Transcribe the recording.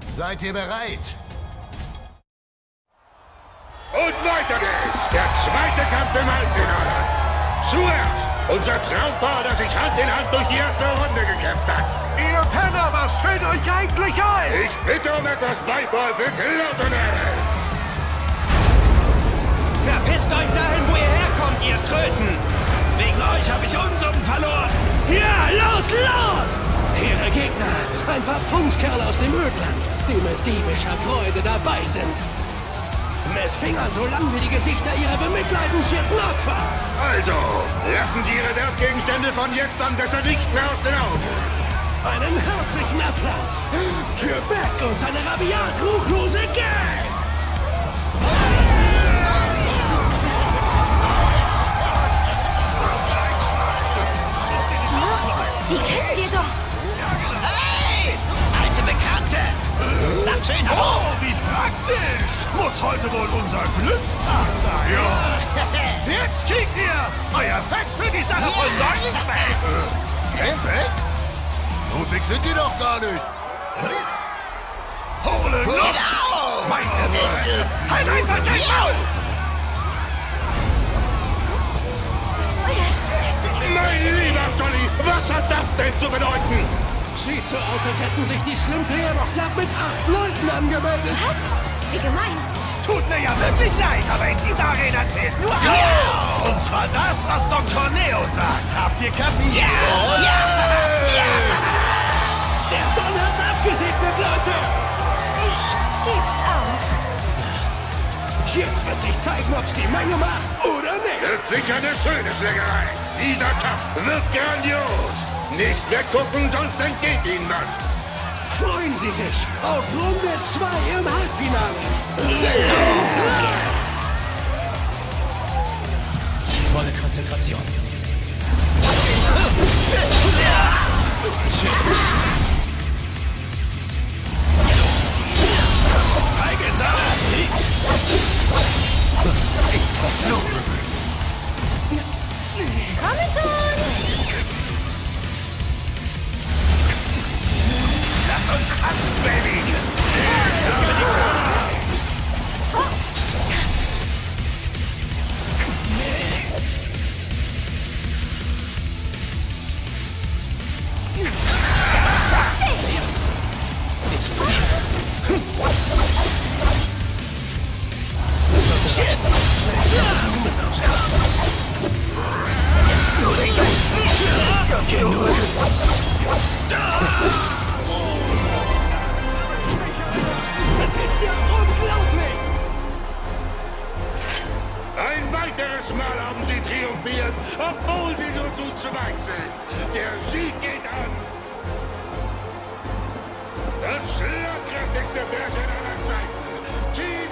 Seid ihr bereit? Und weiter geht's. Der zweite Kampf im Halbfinale. Schwer, unser Traumpaar, das sich Hand in Hand durch die erste Runde gekämpft hat. Ihr Penner, was fällt euch eigentlich ein? Ich bitte um etwas Beifall für Klautenelle. Verpisst euch dahin, wo ihr herkommt, ihr Tröten! Wegen euch habe ich Unsummen verloren! Ja, los, los! Ihre Gegner, ein paar Pfundskerle aus dem Ödland, die mit diebischer Freude dabei sind. Mit Fingern so lang wie die Gesichter ihrer bemitleidenswerten Opfer. Also, lassen Sie Ihre Wertgegenstände von jetzt an besser nicht mehr aus den Augen. Einen herzlichen Applaus für Beck und seine rabiat ruchlose Gang! Die kennen wir doch. Hey! Alte Bekannte! Sag schön hallo! Oh, wie praktisch! Muss heute wohl unser Glückstag sein. Ja. Jetzt kriegt ihr euer Fett für die Sache von neulich weg. Weg? Mutig sind die doch gar nicht. Hole Luft! Meine Fresse! Halt einfach dein Maul! Was soll das? Mein lieber Jolly, was hat das denn zu bedeuten? Sieht so aus, als hätten sich die Schlümpfe ja noch knapp mit 8 Leuten angemeldet. Was? Wie gemein. Tut mir ja wirklich leid, aber in dieser Arena zählt nur eins. Und zwar das, was Don Corneo sagt. Habt ihr kapiert? Der Don hat's abgesegnet, Leute! Ich geb's auf. Jetzt wird sich zeigen, ob's die Menge macht oder nicht. Wird sicher eine schöne Schlägerei. Dieser Kampf wird grandios. Nicht weggucken, sonst entgeht Ihnen was. Freuen Sie sich auf Runde 2 im Halbfinale. Volle Konzentration. Feige Sau! Komm schon! Lass uns tanzen, Baby! Das ist ja unglaublich! Ein weiteres Mal haben Sie triumphiert, obwohl Sie nur zu zweit sind. Der Sieg geht an. Das schlagkräftigste Pärchen aller Zeiten. Team